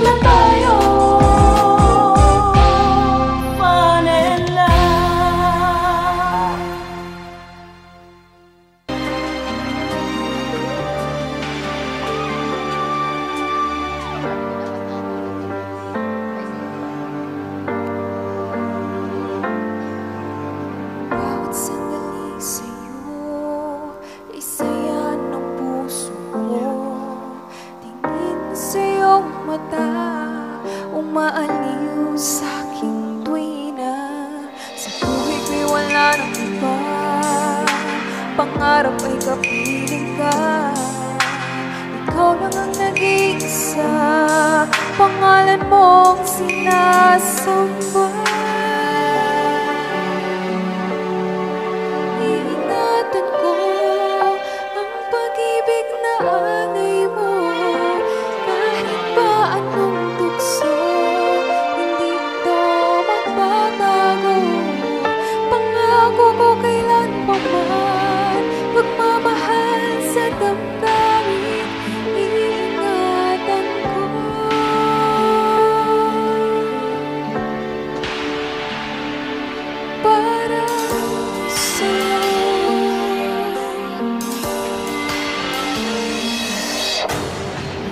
na tayo. Manila. Bawat sandali sa'yo ay saya ng puso ko. Tingin sa iyong mata, umaaliw sa'king tuwina. Sa buhay ko'y wala nang iba, pangarap ay kapiling ka. Ikaw lang ang nag-iisa, pangalan mong sinasamba. Iingatan ko ang pag-ibig na alay mo. Kahit pa anong tukso, hindi ito magbabago. Pangako ko kailan pa man, pagmamahal sa damdamin, iingatan ko. Para sa'yo.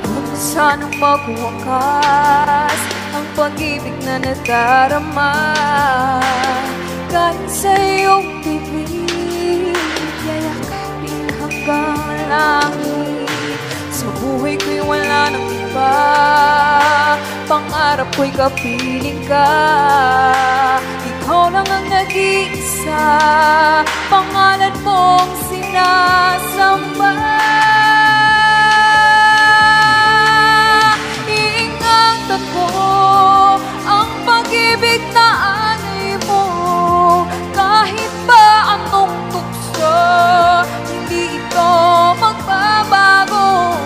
Huwag na sanang magwakas ang pag-ibig na nadarama. Galing sa iyong bibig, yayakapin hanggang langit. Sa buhay ko'y wala nang iba, pangarap ko'y kapiling ka. Ikaw lang ang nag-iisa, pangalan mong sinasamba. Iingatan ko ang pag-ibig na alay mo. Kahit pa anong tukso, hindi ito magbabago.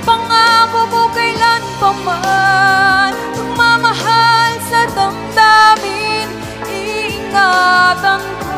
Pangako ko kailan pa man, pagmamahal sa damdamin, iingatan ka.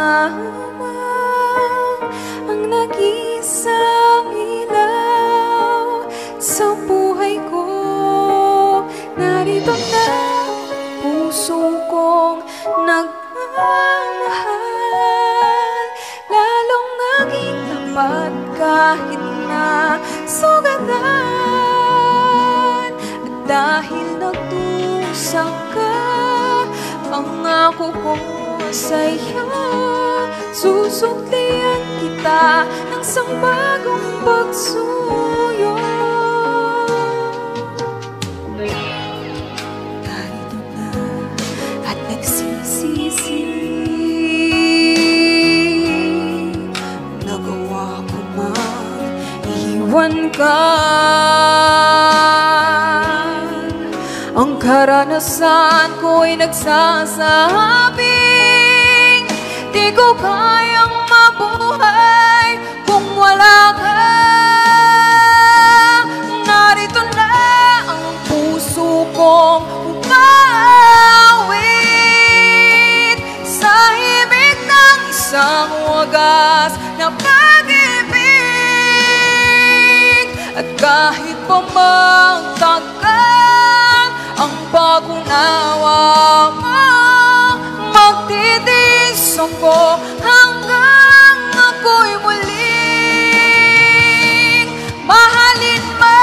lamang ang nag-isang ilaw sa buhay ko. Narito na puso kong nagmamahal, lalong naging tapat kahit na sugatan. At dahil nagdusa ka, pangako ko sa'yo, susuklian kita ng isang bagong pagsuyo. Narito na at nagsisisi, nagawa ko man iwan ka. Ang karanasan ko'y nagsasabing di ko kayang mabuhay kung wala ka. Narito na ang puso kong umawit sa himig ng isang wagas na pag-ibig. At kahit pa magtagal ang pag-unawa mo, magtitiis ako hanggang ako'y muling mahalin mo.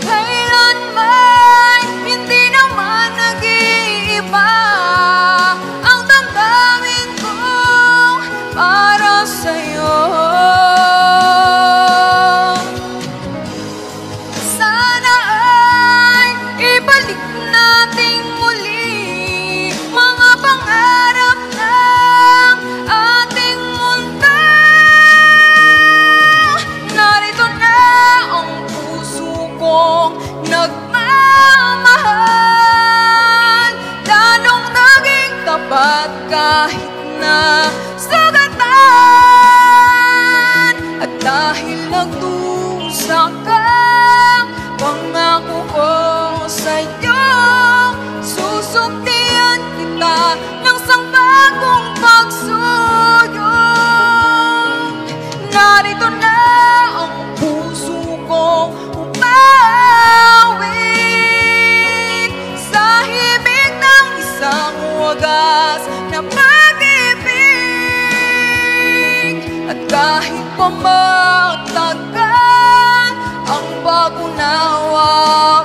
Kailanman hindi naman nag-iiba ang damdamin ko para sa'yo. Sana ay ibalik natin muli mga pangarap ng ating mundo. Narito na ang puso kong nagmamahal, lalong naging tapat kahit na sugatan. At dahil nagdusa ka, pangako ko sa'yo, susuklian kita ng isang bagong pagsuyo. Narito na ang puso kong umawit sa himig ng isang wagas na pag-ibig. At kahit pa magtagal ang pag-unawa